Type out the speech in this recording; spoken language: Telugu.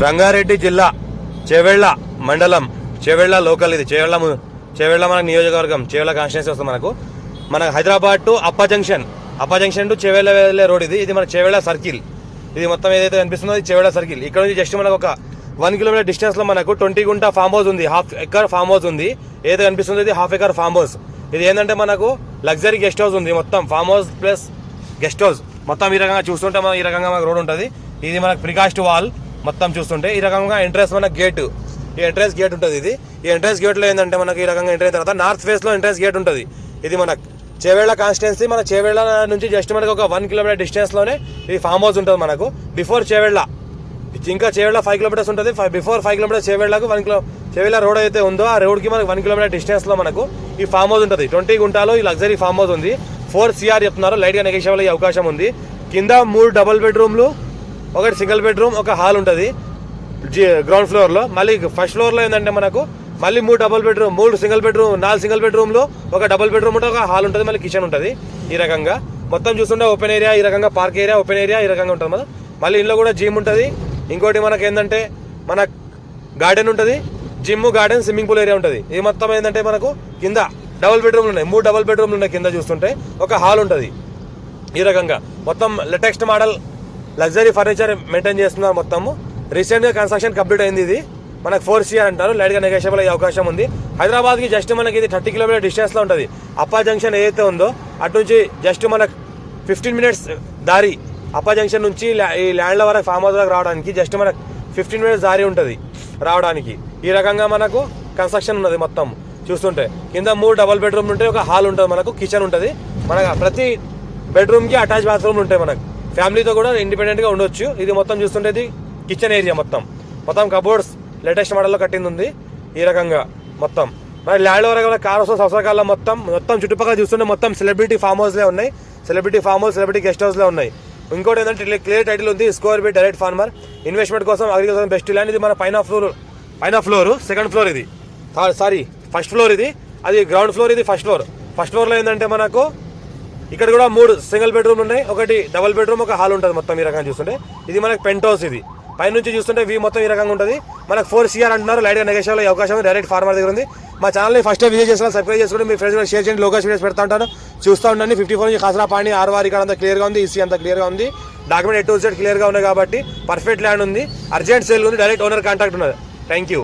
రంగారెడ్డి జిల్లా చేవెళ్ళ మండలం చేవెళ్ళ లోకల్ ఇది చేవెళ్ళ మన నియోజకవర్గం చేవెళ్ళ కాన్స్టిట్యున్సీ వస్తుంది మన హైదరాబాద్ టు అప్ప జంక్షన్ టు చేవెళ్ళ వెళ్ళే రోడ్ ఇది మన చేవెళ్ళ సర్కిల్. ఇది మొత్తం ఏదైతే కనిపిస్తుందో ఇది చేవెళ్ళ సర్కిల్. ఇక్కడ నుంచి జస్ట్ మనకు ఒక 1 కిలోమీటర్ డిస్టెన్స్ లో మనకు 20 గుంట ఫామ్ హౌస్ ఉంది, హాఫ్ ఎకర్ ఫామ్ హౌస్ ఉంది. ఏదైతే కనిపిస్తుందో ఇది హాఫ్ ఎకర్ ఫామ్ హౌస్. ఇది ఏంటంటే మనకు లగ్జరీ గెస్ట్ హౌస్ ఉంది, మొత్తం farm house plus guest house మొత్తం ఈ రకంగా చూస్తుంటే మనం ఈ రకంగా మనకు రోడ్ ఉంటుంది. ఇది మనకు ప్రికాస్ట్ వాల్ మొత్తం చూస్తుంటే ఈ రకంగా ఎంట్రెన్స్ మన గేట్, ఈ ఎంట్రెన్స్ గేట్ ఉంటుంది. ఈ ఎంట్రెన్స్ గేట్ లో ఏంటంటే మనకి ఈ రకంగా ఎంటర్ అయిన తర్వాత నార్త్ ఫేస్ లో ఎంట్రెన్స్ గేట్ ఉంటుంది. ఇది మన చేవెళ్ళ కాన్స్టిట్యున్సీ. మన చేవెళ్ళ నుంచి జస్ట్ మనకు ఒక 1 కిలోమీటర్ డిస్టెన్స్ లోనే ఈ ఫామ్ హౌస్ ఉంటుంది మనకు. బిఫోర్ చేవెళ్ళ ఇంకా చేవెళ్ళ 5 కిలోమీటర్స్ ఉంటుంది. బిఫోర్ 5 కిలోమీటర్స్ చేవెళ్ళకు చేవెళ్ళ రోడ్ అయితే ఉందో ఆ రోడ్ కి మనకు 1 కిలోమీటర్ డిస్టెన్స్ లో మనకు ఈ ఫామ్ హౌస్ ఉంటుంది. 20 గుంటాలో ఈ లగ్జరీ ఫామ్ హౌస్ ఉంది. 4 CR చెప్తున్నారు, లైట్ గా నెగోషియబుల్ అయ్యే అవకాశం ఉంది. కింద 3 డబుల్ బెడ్రూమ్లు, ఒకటి సింగిల్ బెడ్రూమ్, ఒక హాల్ ఉంటుంది గ్రౌండ్ ఫ్లోర్ లో. మళ్ళీ ఫస్ట్ ఫ్లోర్ లో ఏంటంటే మనకు మళ్ళీ 3 double bedroom, 3 single bedroom, 4 single బెడ్రూమ్లు, ఒక డబుల్ బెడ్రూమ్ ఉంటుంది, ఒక హాల్ ఉంటుంది, మళ్ళీ కిచెన్ ఉంటుంది. ఈ రకంగా మొత్తం చూస్తుంటే ఓపెన్ ఏరియా, ఈ రకంగా పార్క్ ఏరియా, ఓపెన్ ఏరియా ఈ రకంగా ఉంటుంది. మళ్ళీ ఇంట్లో కూడా జిమ్ ఉంటుంది. ఇంకోటి మనకి ఏంటంటే మన గార్డెన్ ఉంటుంది, gym, garden, swimming pool area ఉంటుంది. ఇది మొత్తం ఏంటంటే మనకు కింద డబుల్ బెడ్రూమ్లు ఉన్నాయి, 3 డబుల్ బెడ్రూమ్లు ఉన్నాయి కింద చూస్తుంటే, ఒక హాల్ ఉంటుంది. ఈ రకంగా మొత్తం latest model luxury furniture maintain చేస్తున్నారు. మొత్తము రీసెంట్గా కన్స్ట్రక్షన్ కంప్లీట్ అయింది. ఇది మనకు 4 CR అంటారు, లైట్గా నెగోషియబుల్ అయ్యే అవకాశం ఉంది. హైదరాబాద్కి జస్ట్ మనకి ఇది 30 కిలోమీటర్ డిస్టెన్స్లో ఉంటుంది. అప్పా జంక్షన్ ఏదైతే ఉందో అటు నుంచి జస్ట్ మనకు 15 మినిట్స్ దారి. అప్పా జంక్షన్ నుంచి ఈ ల్యాండ్ల వరకు ఫామ్ హౌస్ వరకు రావడానికి జస్ట్ మనకు 15 మినిట్స్ దారి ఉంటుంది రావడానికి. ఈ రకంగా మనకు కన్స్ట్రక్షన్ ఉన్నది మొత్తం చూస్తుంటే. కింద 3 డబుల్ బెడ్రూమ్లు ఉంటాయి, ఒక హాల్ ఉంటుంది, మనకు కిచెన్ ఉంటుంది. మనకు ప్రతి బెడ్రూమ్కి అటాచ్ బాత్రూమ్లు ఉంటాయి. మనకు ఫ్యామిలీతో కూడా ఇండిపెండెంట్గా ఉండొచ్చు. ఇది మొత్తం చూస్తుంటే ఇది కిచెన్ ఏరియా, మొత్తం కబోర్డ్స్ లేటెస్ట్ మోడల్లో కట్టింది ఉంది. ఈ రకంగా మొత్తం మరి ల్యాండ్ వరకు కార్ వస్తుంది సంవత్సరాల మొత్తం చుట్టుపక్కల చూస్తుంటే మొత్తం సెలబ్రిటీ ఫామ్ హౌస్లే ఉన్నాయి. Celebrity farm house, celebrity guest హౌస్లే ఉన్నాయి. ఇంకోటి ఏంటంటే క్లియర్ టైటిల్ ఉంది, square feet direct farmer, investment కోసం, అగ్రికల్చర్ బెస్ట్ ల్యాండ్. ఇది మన పైన ఫ్లోర్, సెకండ్ ఫ్లోర్ ఇది, ఫస్ట్ ఫ్లోర్ ఇది, అది గ్రౌండ్ ఫ్లోర్, ఇది ఫస్ట్ ఫ్లోర్లో ఏంటంటే మనకు ఇక్కడ కూడా 3 సింగిల్ బెడ్రూమ్ ఉన్నాయి, ఒకటి డబుల్ బెడ్రూమ్, ఒక హాల్ ఉంటుంది. మొత్తం ఈ రకంగా చూస్తుంటే ఇది మనకి పెంట్ హౌస్. ఇది పైనుంచి చూస్తుంటే వీ మొత్తం ఈ రకంగా ఉంటుంది. మనకు 4 CR అంటున్నారు, లైట్గా నెగోషియబుల్ అయ్యే అవకాశం ఉంది. డైరెక్ట్ ఫార్మర్ దగ్గర ఉంది. మా ఛానల్ని ఫస్ట్ విజిట్ చేసుకోవాలి, సబ్స్క్రైబ్ చేసుకుంటే మీ ఫ్రెండ్స్ షేర్ చేయండి. లోకల్ వీడియోస్ పెడతా ఉంటాను, చూస్తూ ఉండండి. 54 నుంచి కాసరాపాణి ఆర్వారి ఇక్కడ అంతా క్లియర్గా ఉంది, ఈసీ అంతా క్లియర్గా ఉంది, డాక్యుమెంట్ A to Z క్లియర్గా ఉన్నాయి కాబట్టి పర్ఫెక్ట్ ల్యాండ్ ఉంది. అర్జెంట్ సేల్ ఉంది, డైరెక్ట్ ఓనర్ కాంటాక్ట్ ఉన్నది. Thank you.